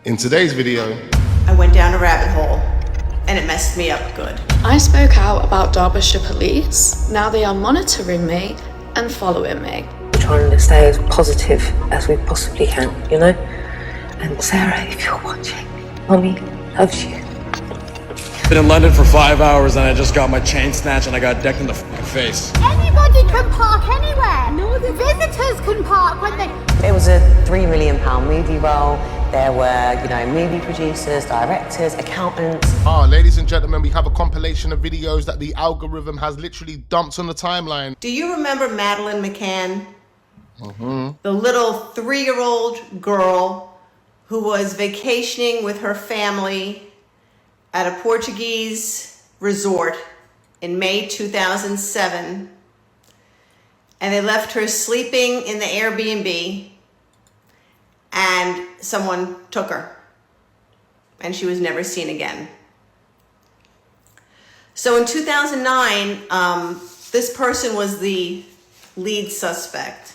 In today's video, I went down a rabbit hole and it messed me up good. I spoke out about Derbyshire Police. Now they are monitoring me and following me. We're trying to stay as positive as we possibly can, you know? And Sarah, if you're watching, Mommy loves you. Been in London for 5 hours and I just got my chain snatched and I got decked in the fucking face. Anybody can park anywhere. No, the visitors can park when they... It was a £3 million movie role. There were, movie producers, directors, accountants. Ladies and gentlemen, we have a compilation of videos that the algorithm has literally dumped on the timeline. Do you remember Madeleine McCann? The little 3-year-old girl who was vacationing with her family at a Portuguese resort in May 2007. And they left her sleeping in the Airbnb and someone took her and she was never seen again. So in 2009, this person was the lead suspect.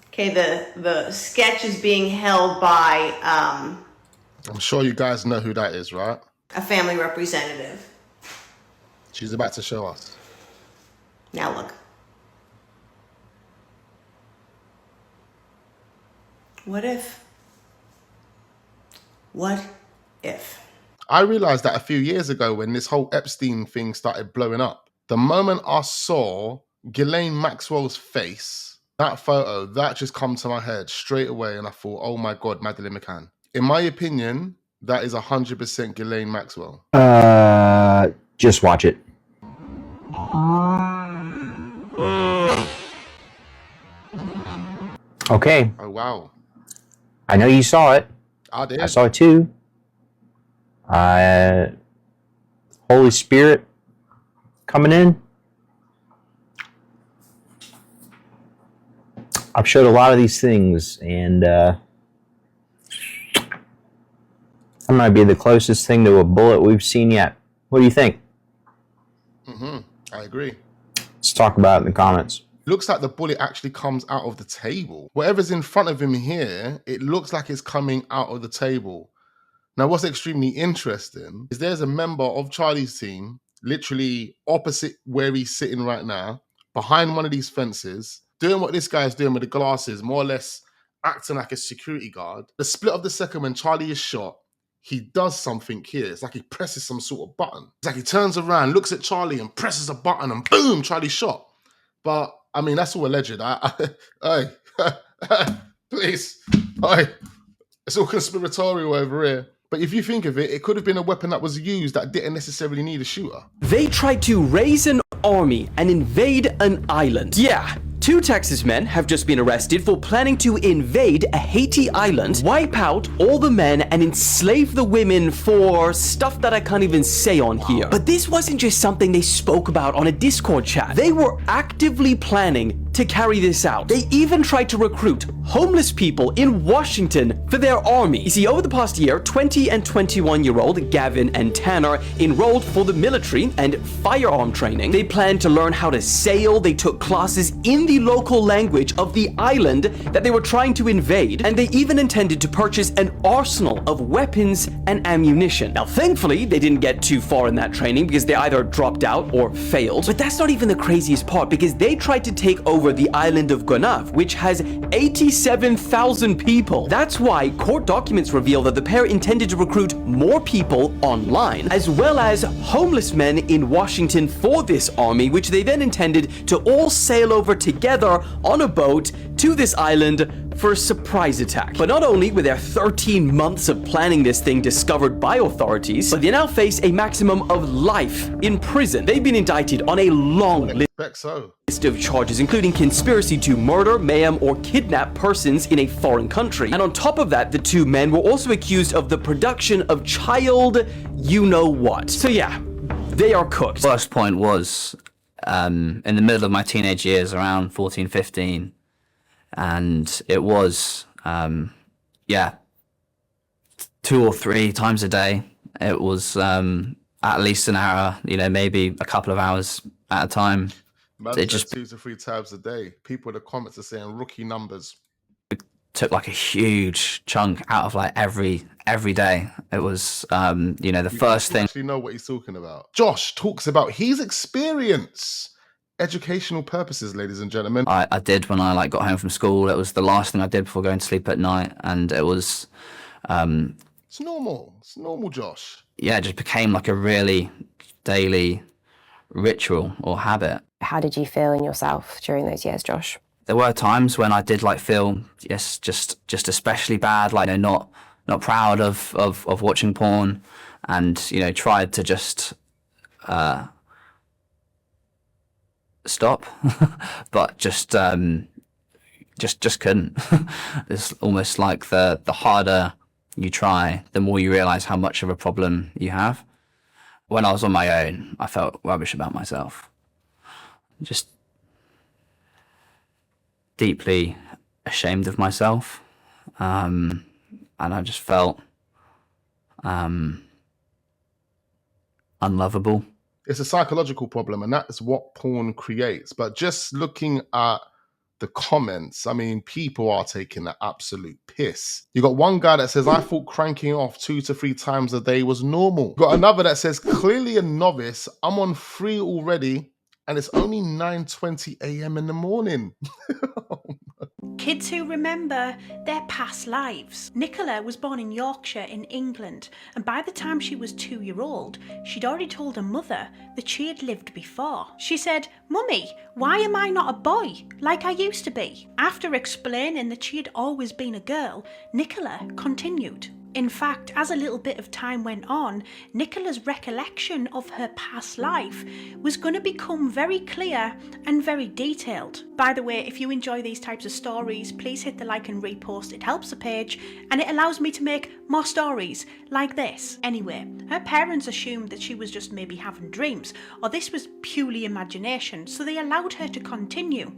Okay, the sketch is being held by I'm sure you guys know who that is, right? a family representative. She's about to show us. Now look. What if? What if? I realized that a few years ago when this whole Epstein thing started blowing up, the moment I saw Ghislaine Maxwell's face, that photo, that just come to my head straight away and I thought, oh my God, Madeleine McCann. In my opinion, that is 100% Ghislaine Maxwell. Just watch it. Okay. Oh, wow. I know you saw it. I did. I saw it too. Holy Spirit coming in. I've showed a lot of these things, and that might be the closest thing to a bullet we've seen yet. What do you think? I agree. Let's talk about it in the comments. Looks like the bullet actually comes out of the table. Whatever's in front of him here, it looks like it's coming out of the table. Now, what's extremely interesting is there's a member of Charlie's team, literally opposite where he's sitting right now, behind one of these fences, doing what this guy's doing with the glasses, more or less acting like a security guard. The split of the second when Charlie is shot, he does something here. It's like he presses some sort of button. It's like he turns around, looks at Charlie and presses a button and boom, Charlie's shot. But I mean, that's all alleged. Hey, please. Hey, it's all conspiratorial over here. But if you think of it, it could have been a weapon that was used that didn't necessarily need a shooter. They tried to raise an army and invade an island. Yeah. 2 Texas men have just been arrested for planning to invade a Haiti island, wipe out all the men, and enslave the women for stuff that I can't even say on here. But this wasn't just something they spoke about on a Discord chat. They were actively planning to carry this out. They even tried to recruit homeless people in Washington for their army. You see, over the past year, 20 and 21-year-old Gavin and Tanner enrolled for the military and firearm training. They planned to learn how to sail. They took classes in the local language of the island that they were trying to invade, and they even intended to purchase an arsenal of weapons and ammunition. Now, thankfully, they didn't get too far in that training because they either dropped out or failed. But that's not even the craziest part, because they tried to take over the island of Gonave, which has 87,000 people. That's why court documents reveal that the pair intended to recruit more people online, as well as homeless men in Washington for this army, which they then intended to all sail over together on a boat to this island for a surprise attack. But not only were their 13 months of planning this thing discovered by authorities, but they now face a maximum of life in prison. They've been indicted on a long list of charges, including conspiracy to murder, mayhem, or kidnap persons in a foreign country. And on top of that, the 2 men were also accused of the production of child you-know-what. So yeah, they are cooked. First point was, in the middle of my teenage years, around 14, 15, and it was, 2 or 3 times a day. It was at least an hour, maybe a couple of hours at a time. Man, it just 2 to 3 times a day. People in the comments are saying rookie numbers. took like a huge chunk out of like every day. It was, the first thing. Actually know what he's talking about. Josh talks about his experience. Educational purposes, ladies and gentlemen. I did when I like got home from school. It was the last thing I did before going to sleep at night, and it was. It's normal. It's normal, Josh. Yeah, it just became like a really daily ritual or habit. How did you feel in yourself during those years, Josh? There were times when I did like feel, yes, just especially bad, like not proud of watching porn, and tried to just stop, but just couldn't. It's almost like the harder you try, the more you realize how much of a problem you have. When I was on my own, I felt rubbish about myself. Just deeply ashamed of myself. And I just felt unlovable. It's a psychological problem, and that's what porn creates. But just looking at the comments, I mean, people are taking the absolute piss. You got one guy that says, I thought cranking off 2 to 3 times a day was normal. You got another that says, clearly a novice, I'm on 3 already, and it's only 9:20 a.m. in the morning. Kids who remember their past lives. Nicola was born in Yorkshire in England, and by the time she was 2-year-old, she'd already told her mother that she had lived before. She said, "Mummy, why am I not a boy like I used to be?" After explaining that she had always been a girl, Nicola continued. In fact, as a little bit of time went on, Nicola's recollection of her past life was going to become very clear and very detailed. By the way, if you enjoy these types of stories, please hit the like and repost. It helps the page and it allows me to make more stories like this. Anyway, her parents assumed that she was just maybe having dreams, or this was purely imagination, so they allowed her to continue.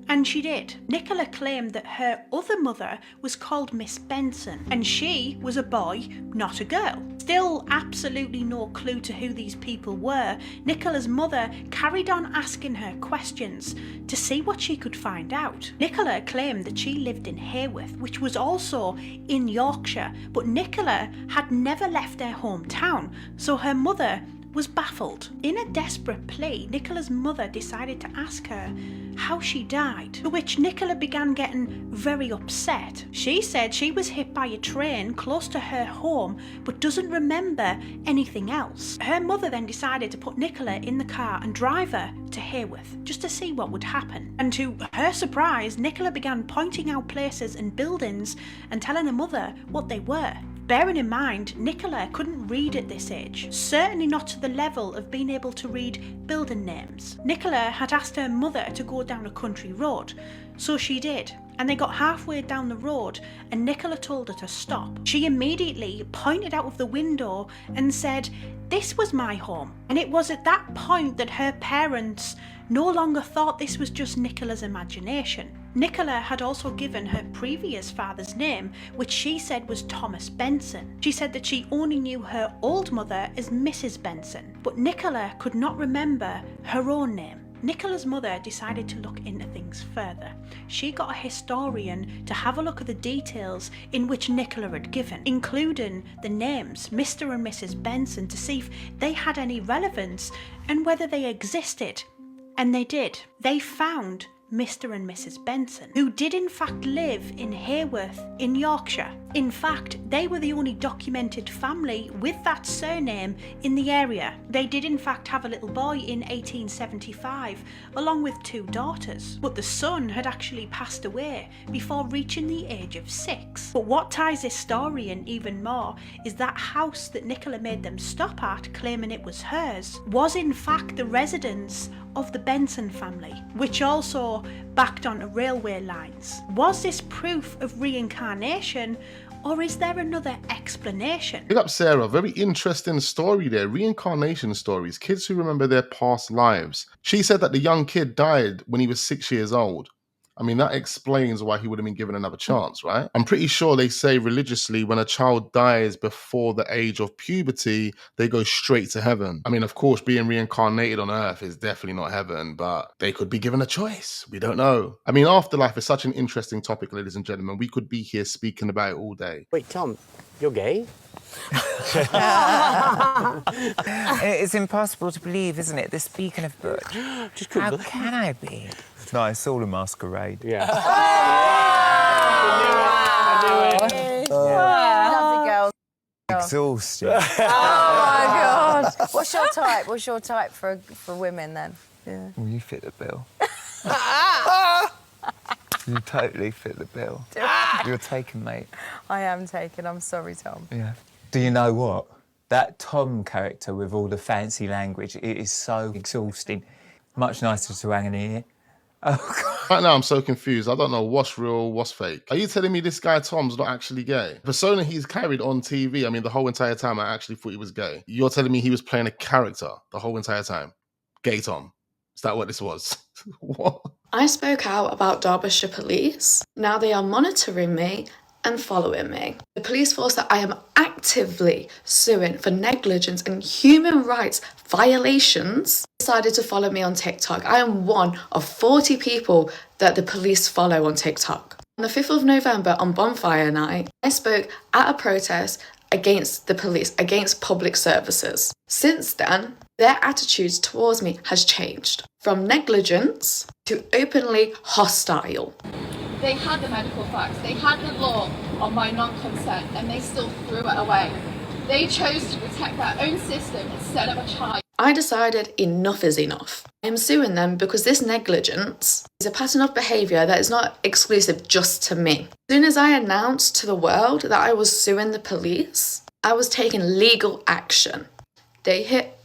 And she did. Nicola claimed that her other mother was called Miss Benson, and she was a boy, not a girl. Still absolutely no clue to who these people were, Nicola's mother carried on asking her questions to see what she could find out. Nicola claimed that she lived in Haworth, which was also in Yorkshire, but Nicola had never left their hometown, so her mother was baffled. In a desperate plea, Nicola's mother decided to ask her how she died, to which Nicola began getting very upset. She said she was hit by a train close to her home, but doesn't remember anything else. Her mother then decided to put Nicola in the car and drive her to Haworth, just to see what would happen. And to her surprise, Nicola began pointing out places and buildings and telling her mother what they were. Bearing in mind, Nicola couldn't read at this age, certainly not to the level of being able to read building names. Nicola had asked her mother to go down a country road, so she did, and they got halfway down the road and Nicola told her to stop. She immediately pointed out of the window and said, "This was my home." And it was at that point that her parents no longer thought this was just Nicola's imagination. Nicola had also given her previous father's name, which she said was Thomas Benson. She said that she only knew her old mother as Mrs. Benson, but Nicola could not remember her own name. Nicola's mother decided to look into things further. She got a historian to have a look at the details in which Nicola had given, including the names Mr. and Mrs. Benson, to see if they had any relevance and whether they existed. And they did. They found Mr. and Mrs. Benson, who did in fact live in Haworth in Yorkshire. In fact, they were the only documented family with that surname in the area. They did in fact have a little boy in 1875, along with 2 daughters, but the son had actually passed away before reaching the age of 6. But what ties this story in even more is that house that Nicola made them stop at, claiming it was hers, was in fact the residence of the Benson family, which also backed onto railway lines. Was this proof of reincarnation, or is there another explanation? Big up Sarah, very interesting story there. Reincarnation stories, kids who remember their past lives. She said that the young kid died when he was 6 years old. I mean, that explains why he would have been given another chance, right? I'm pretty sure they say religiously when a child dies before the age of puberty, they go straight to heaven. I mean, of course, being reincarnated on earth is definitely not heaven, but they could be given a choice. We don't know. I mean, afterlife is such an interesting topic, ladies and gentlemen. We could be here speaking about it all day. Wait, Tom, you're gay? It's impossible to believe, isn't it? This beacon of Butch. How can I be? No, it's all a masquerade. Yeah. Lovely girls. Exhausting. Oh my God. What's your type? What's your type for women then? Yeah. Well, you fit the bill. You totally fit the bill. You're taken, mate. I am taken. I'm sorry, Tom. Yeah. Do you know what? That Tom character with all the fancy language, it is so exhausting. Much nicer to hang in here. Oh, God. Right now, I'm so confused. I don't know what's real, what's fake. Are you telling me this guy Tom's not actually gay? The persona he's carried on TV, I mean, the whole entire time, I actually thought he was gay. You're telling me he was playing a character the whole entire time? Gay Tom. Is that what this was? What? I spoke out about Derbyshire Police. Now they are monitoring me and following me. The police force that I am actively suing for negligence and human rights violations decided to follow me on TikTok. I am one of 40 people that the police follow on TikTok. On the 5th of November on Bonfire Night, I spoke at a protest against the police, against public services. Since then, their attitudes towards me has changed from negligence to openly hostile. They had the medical facts, they had the law on my non-consent, and they still threw it away. They chose to protect their own system instead of a child. I decided enough is enough. I am suing them because this negligence is a pattern of behaviour that is not exclusive just to me. As soon as I announced to the world that I was suing the police, I was taking legal action. They hit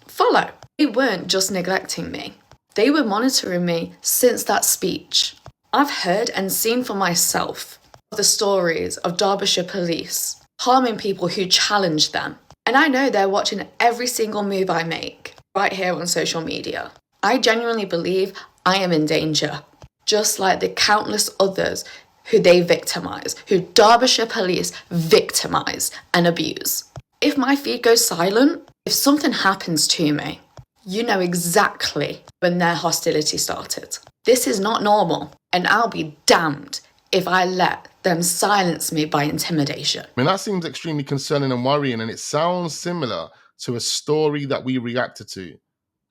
follow. They weren't just neglecting me. They were monitoring me since that speech. I've heard and seen for myself the stories of Derbyshire Police harming people who challenge them. And I know they're watching every single move I make right here on social media. I genuinely believe I am in danger, just like the countless others who they victimise, who Derbyshire Police victimise and abuse. If my feed goes silent, if something happens to me, you know exactly when their hostility started. This is not normal, and I'll be damned if I let them silence me by intimidation. I mean, that seems extremely concerning and worrying, and it sounds similar to a story that we reacted to.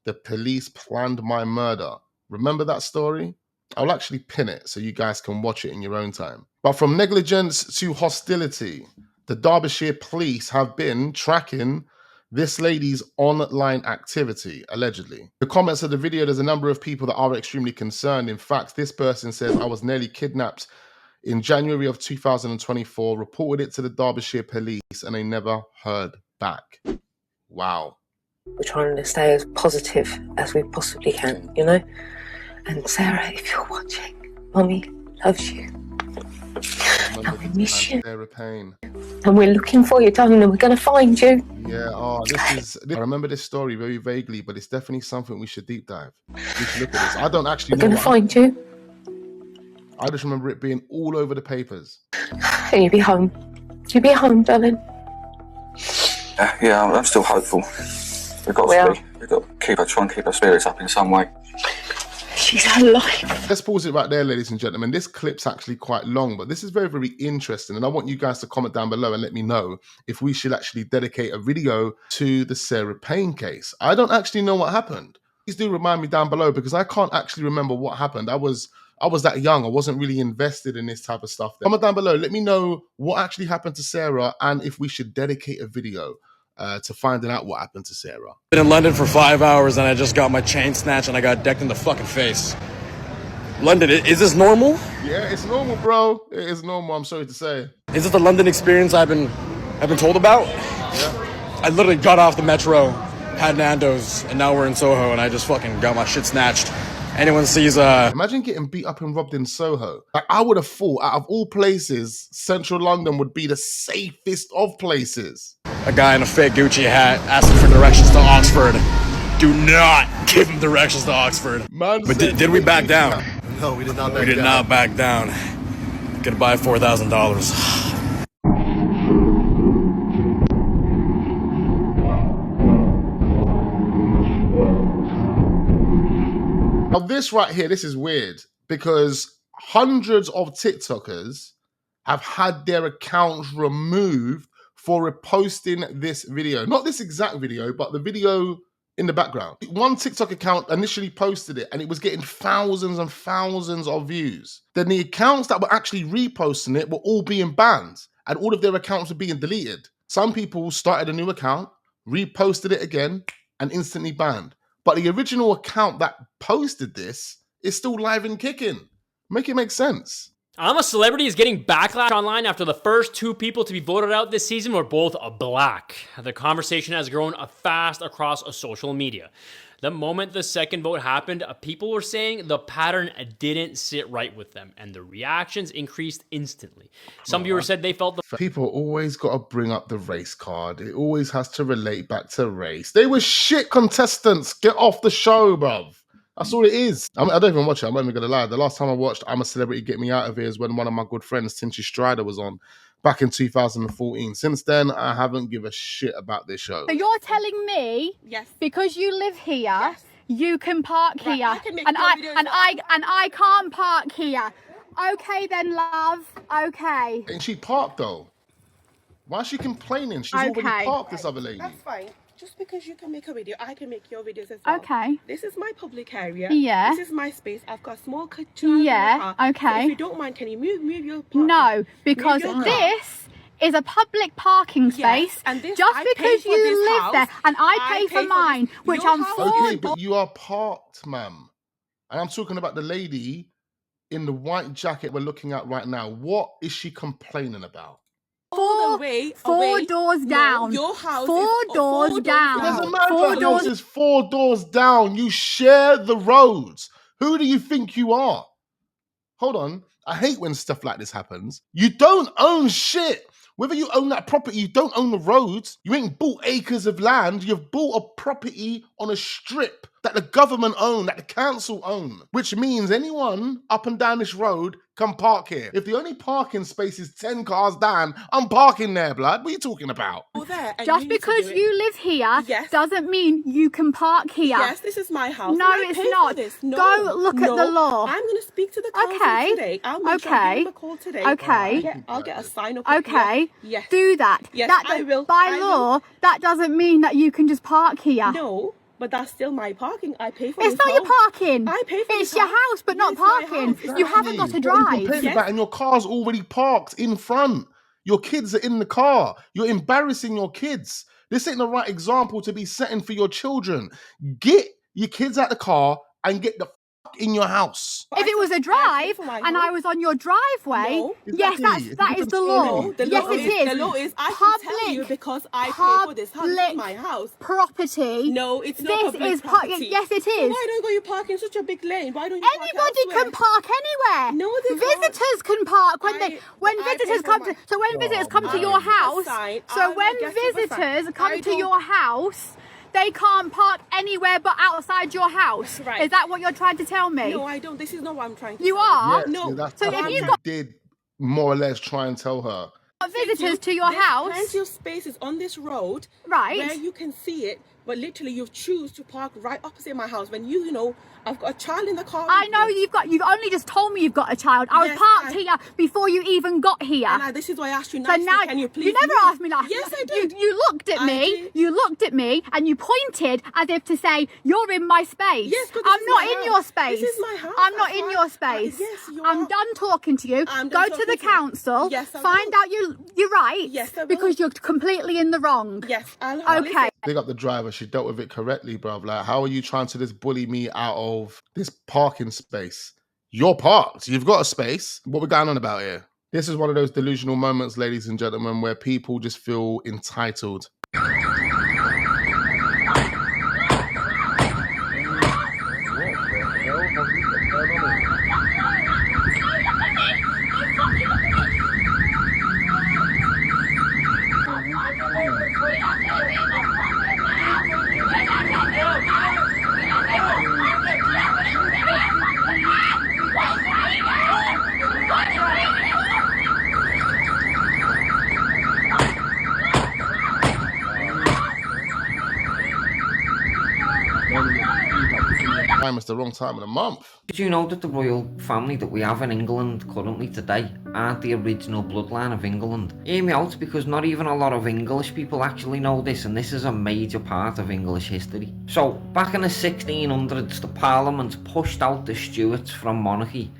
The police planned my murder. Remember that story? I'll actually pin it so you guys can watch it in your own time. But from negligence to hostility, the Derbyshire Police have been tracking this lady's online activity, allegedly. The comments of the video, there's a number of people that are extremely concerned. In fact, this person says, I was nearly kidnapped in January of 2024, reported it to the Derbyshire Police, and they never heard back. Wow. We're trying to stay as positive as we possibly can, you know? And Sarah, if you're watching, Mummy loves you. And we miss you. Sarah Payne. And we're looking for you, darling, and we're going to find you. Yeah, I remember this story very vaguely, but it's definitely something we should deep dive. We should look at this. I don't actually know. We're going to find you. I just remember it being all over the papers. And you'll be home. You'll be home, darling. Yeah, I'm still hopeful. We've got to try and keep our spirits up in some way. She's alive. Let's pause it right there, ladies and gentlemen. This clip's actually quite long, but this is very, very interesting. And I want you guys to comment down below and let me know if we should actually dedicate a video to the Sarah Payne case. I don't actually know what happened. Please do remind me down below, because I can't actually remember what happened. I was that young. I wasn't really invested in this type of stuff. Comment down below. Let me know what actually happened to Sarah and if we should dedicate a video to finding out what happened to Sarah. Been in London for 5 hours and I just got my chain snatched and I got decked in the fucking face. London, is this normal? Yeah, it's normal, bro. It is normal, I'm sorry to say. Is this the London experience I've been told about? Yeah. I literally got off the metro, had Nando's, and now we're in Soho and I just fucking got my shit snatched. Anyone sees Imagine getting beat up and robbed in Soho. Like, I would have thought, out of all places, central London would be the safest of places. A guy in a fake Gucci hat asking for directions to Oxford. Do not give him directions to Oxford. Man, but did we back down? No, we did not back We did down. not back down. Gonna buy $4,000. Now this right here, this is weird because hundreds of TikTokers have had their accounts removed for reposting this video. Not this exact video, but the video in the background. One TikTok account initially posted it and it was getting thousands and thousands of views. Then the accounts that were actually reposting it were all being banned and all of their accounts were being deleted. Some people started a new account, reposted it again, and instantly banned. But the original account that posted this is still live and kicking. Make it make sense. I'm a Celebrity is getting backlash online after the first 2 people to be voted out this season were both black. The conversation has grown fast across social media. The moment the second vote happened, people were saying the pattern didn't sit right with them, and the reactions increased instantly. Some viewers said they felt the People always got to bring up the race card. It always has to relate back to race. They were shit contestants. Get off the show, bruv. That's all it is. I don't even watch it. I'm not even going to lie. The last time I watched I'm a Celebrity, Get Me Out of Here is when one of my good friends, Tinchy Strider, was on back in 2014. Since then, I haven't given a shit about this show. So you're telling me, yes, because you live here, yes, you can park right, here, I can make and your videos I can't park here. Okay then, love. Okay. Ain't she parked though? Why is she complaining? She's already parked, this other lady. That's fine. Just because you can make a video, I can make your videos as well. Okay. This is my public area. Yeah. This is my space. I've got a small child in the car. Okay. So if you don't mind, can you move your parking? No, because Move your car. this is a public parking space. Yes, and this, just I pay because for you this live house, there, and I pay for this. mine, which Your I'm house- Okay, but you are parked, ma'am. And I'm talking about the lady in the white jacket we're looking at right now. What is she complaining about? Four doors down. Your house Four is doors down. Doesn't matter Four if the house doors. is 4 doors down. You share the roads. Who do you think you are? Hold on. I hate when stuff like this happens. You don't own shit. Whether you own that property, you don't own the roads. You ain't bought acres of land. You've bought a property on a strip that the government own, that the council own, which means anyone up and down this road can park here. If the only parking space is 10 cars down, I'm parking there, blood. What are you talking about? Just because you live here doesn't mean you can park here. Yes, this is my house. No, and I it's pay for not. this. No, Go look at the law. I'm going to speak to the council Okay. today. I'll make sure I give them a call today. Okay. I'll get a sign up. Okay. Yes. Do that. Yes, that I will. By I law, will. that doesn't mean that you can just park here. No, but that's still my parking. I pay for It's this not your house. parking. I pay for It's this your house. house, but not It's my parking. house. You haven't got to You drive. can pay for that and your car's already parked in front. Your kids are in the car. You're embarrassing your kids. This ain't the right example to be setting for your children. Get your kids out the car and get the fuck in your house. If it was a drive and I was on your driveway, yes, Exactly. that is the law. No, the yes, law it is. The law is I can tell you because I pay for this house. This is Public my house. property. No, it's not This public is property. yes, it So is. why don't you park in such a big lane? Why don't you Anybody park elsewhere? can park anywhere. No, they can't. Visitors can park when I visitors pay come for to. So when visitors come to I your will get a house, sign. I so will when get you a sign. visitors come I to don't- your house, they can't park anywhere but outside your house. Right. Is that what you're trying to tell me? No, I don't. This is not what I'm trying to You tell are? Yes, No. that's So what if you you got did more or less try and tell her. visitors to your There's house, plenty of spaces on this road right? where you can see it, but literally you choose to park right opposite my house when you know I've got a child in the car. I with know me. you've only just told me you've got a child. I was Yes, parked here before you even got here. And this is why I asked you So nicely. now Can you please? you never move? asked me that. Yes, I did. You looked at I me. did. You looked at me and you pointed as if to say you're in my space. Yes, but this I'm is not my in house. your space. This is my house. I'm not That's in why- your space. yes, you I'm are. done talking to you. I'm Go done to the talking to you. council. Yes, I find will. out you're right. Yes, I will. because you're completely in the wrong. Yes, I'll Okay. listen. Big up the driver. She dealt with it correctly, bruv. Like, how are you trying to just bully me out of this parking space? You're parked. You've got a space. What we're going on about here? This is one of those delusional moments, ladies and gentlemen, where people just feel entitled. time. It's the wrong time of the month. Did you know that the royal family that we have in England currently today aren't the original bloodline of England? Hear me out, because not even a lot of English people actually know this, and this is a major part of English history. So, back in the 1600s, the Parliament pushed out the Stuarts from monarchy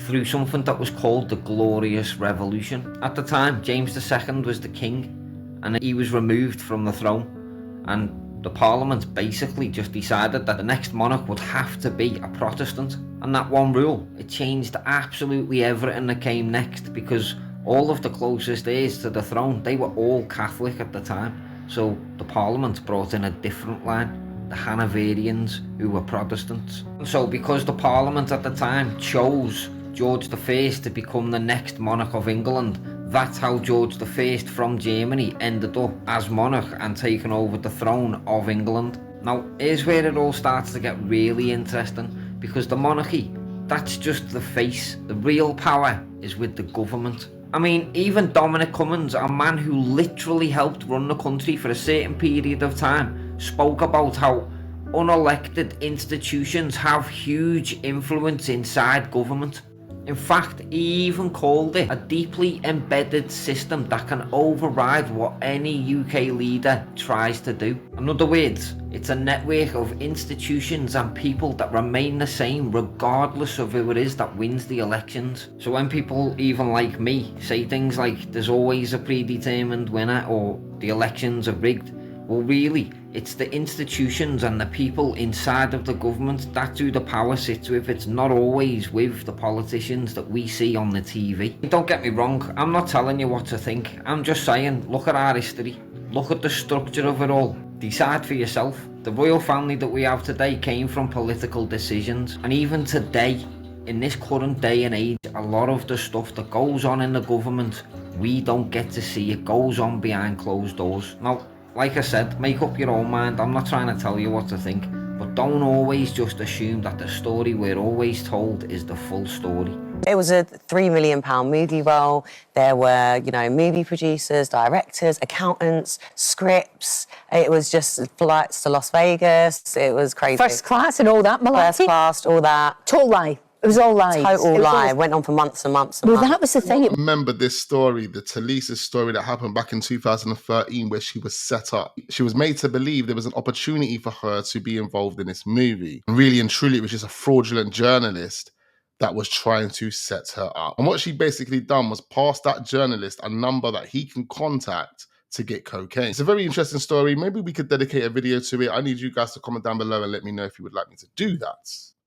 through something that was called the Glorious Revolution. At the time, James II was the king, and he was removed from the throne, and the Parliament basically just decided that the next monarch would have to be a Protestant. And that one rule, it changed absolutely everything that came next, because all of the closest heirs to the throne, they were all Catholic at the time. So the Parliament brought in a different line, the Hanoverians, who were Protestants. So because the Parliament at the time chose George I to become the next monarch of England, that's how George I from Germany ended up as monarch and taking over the throne of England. Now, here's where it all starts to get really interesting, because the monarchy, that's just the face. The real power is with the government. I mean, even Dominic Cummings, a man who literally helped run the country for a certain period of time, spoke about how unelected institutions have huge influence inside government. In fact, he even called it a deeply embedded system that can override what any UK leader tries to do. In other words, it's a network of institutions and people that remain the same regardless of who it is that wins the elections. So when people, even like me, say things like there's always a predetermined winner or the elections are rigged, well really, it's the institutions and the people inside of the government, that's who the power sits with. It's not always with the politicians that we see on the TV. Don't get me wrong, I'm not telling you what to think. I'm just saying, look at our history. Look at the structure of it all. Decide for yourself. The royal family that we have today came from political decisions. And even today, in this current day and age, a lot of the stuff that goes on in the government, we don't get to see. It goes on behind closed doors. Now, like I said, make up your own mind. I'm not trying to tell you what to think, but don't always just assume that the story we're always told is the full story. It was a £3 million movie role. There were, movie producers, directors, accountants, scripts. It was just flights to Las Vegas. It was crazy. First class and all that, malarkey? First class, all that. Total lie. It was all lies. Total lie. Went on for months and months and months. That was the thing. Remember this story, the Talisa story that happened back in 2013 where she was set up. She was made to believe there was an opportunity for her to be involved in this movie. And really and truly, it was just a fraudulent journalist that was trying to set her up. And what she basically done was pass that journalist a number that he can contact to get cocaine. It's a very interesting story. Maybe we could dedicate a video to it. I need you guys to comment down below and let me know if you would like me to do that.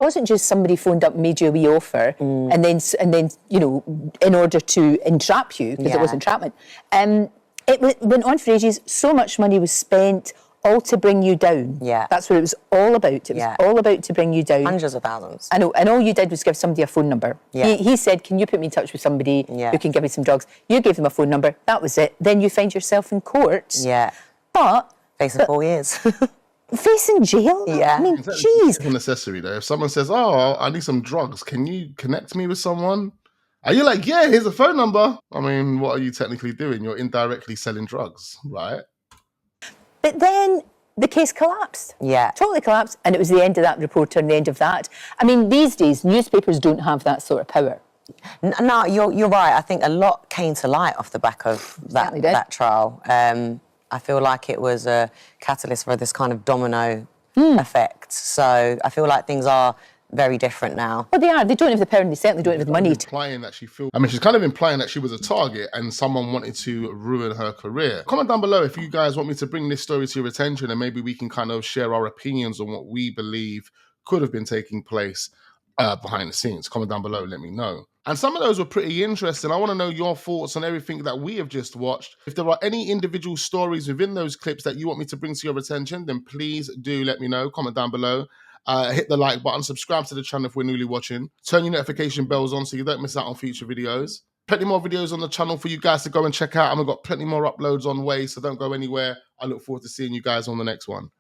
It wasn't just somebody phoned up and made you a wee offer and then in order to entrap you, because it was entrapment. It went on for ages. So much money was spent, all to bring you down. Yeah. That's what it was all about. It was all about to bring you down. Hundreds of thousands. I know, and all you did was give somebody a phone number. Yeah. He said, can you put me in touch with somebody who can give me some drugs? You gave them a phone number, that was it. Then you find yourself in court. Yeah. But... Facing 4 years. Facing jail? Yeah. I mean, It's necessary though. If someone says, oh, I need some drugs, can you connect me with someone? Are you like, yeah, here's a phone number? I mean, what are you technically doing? You're indirectly selling drugs, right? But then the case collapsed. Yeah. Totally collapsed. And it was the end of that reporter and the end of that. I mean, these days, newspapers don't have that sort of power. No, you're right. I think a lot came to light off the back of that trial. I feel like it was a catalyst for this kind of domino effect. So I feel like things are very different now. Well, they are. They don't have the power and they certainly don't have the money. She's kind of implying that she was a target and someone wanted to ruin her career. Comment down below if you guys want me to bring this story to your attention and maybe we can kind of share our opinions on what we believe could have been taking place behind the scenes. Comment down below, let me know. And some of those were pretty interesting. I want to know your thoughts on everything that we have just watched. If there are any individual stories within those clips that you want me to bring to your attention, then please do let me know. Comment down below. Hit the like button, subscribe to the channel if we're newly watching. Turn your notification bells on so you don't miss out on future videos. Plenty more videos on the channel for you guys to go and check out. And we've got plenty more uploads on way, so don't go anywhere. I look forward to seeing you guys on the next one.